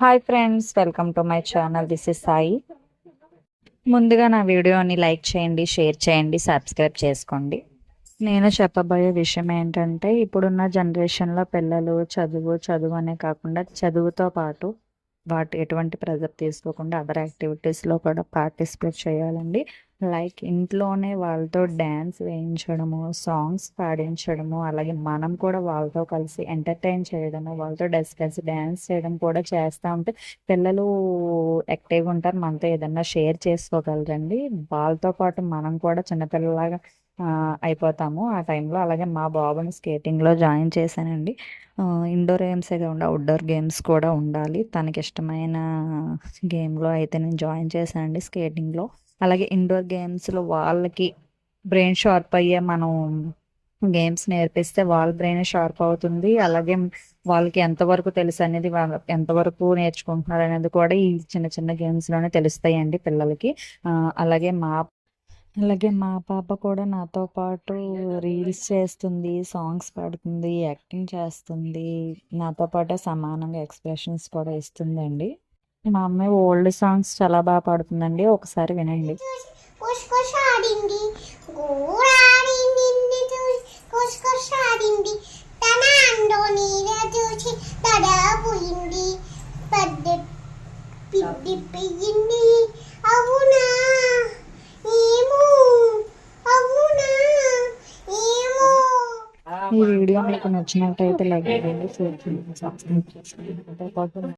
Hi friends, welcome to my channel. This is Sai. ముందుగా నా వీడియోని లైక్ చేయండి, షేర్ చేయండి, సబ్స్క్రైబ్ చేసుకోండి. నేను చెప్పబోయే విషయం ఏంటంటే, ఇప్పుడున్న జనరేషన్లో పిల్లలు చదువు చదువు అనే కాకుండా చదువుతో పాటు ఎటువంటి ప్రెజర్ తీసుకోకుండా అదర్ యాక్టివిటీస్లో కూడా పార్టిసిపేట్ చేయాలండి. లైక్ ఇంట్లోనే వాళ్ళతో డ్యాన్స్ వేయించడము, సాంగ్స్ పాడించడము, అలాగే మనం కూడా వాళ్ళతో కలిసి ఎంటర్టైన్ చేయడము, వాళ్ళతో డిస్కస్ డ్యాన్స్ చేయడం కూడా చేస్తూ ఉంటే పిల్లలు యాక్టివ్గా ఉంటారు. మనతో ఏదన్నా షేర్ చేసుకోగలరండి. వాళ్ళతో పాటు మనం కూడా చిన్నపిల్లలాగా అయిపోతాము ఆ టైంలో. అలాగే మా బాబుని స్కేటింగ్లో జాయిన్ చేశానండి. ఇండోర్ గేమ్సే కాకుండా అవుట్డోర్ గేమ్స్ కూడా ఉండాలి. తనకి ఇష్టమైన గేమ్లో అయితే నేను జాయిన్ చేశానండి, స్కేటింగ్లో. అలాగే ఇండోర్ గేమ్స్లో వాళ్ళకి బ్రెయిన్ షార్ప్ అయ్యే మనం గేమ్స్ నేర్పిస్తే వాళ్ళ బ్రెయిన్ షార్ప్ అవుతుంది. అలాగే వాళ్ళకి ఎంతవరకు తెలుసు అనేది, ఎంతవరకు నేర్చుకుంటున్నారు అనేది కూడా ఈ చిన్న చిన్న గేమ్స్లోనే తెలుస్తాయండి పిల్లలకి. అలాగే మా పాప కూడా నాతో పాటు రీల్స్ చేస్తుంది, సాంగ్స్ పాడుతుంది, యాక్టింగ్ చేస్తుంది. నాతో పాటే సమానంగా ఎక్స్ప్రెషన్స్ కూడా ఇస్తుందండి. మా అమ్మాయి ఓల్డ్ సాంగ్స్ చాలా బాగా పాడుతుందండి. ఒకసారి వినండి. అవునా ఈ వీడియో మీకు నచ్చినట్టయితే లైక్ చేయండి, షేర్ చేయండి, సబ్స్క్రైబ్ చేసుకోండి.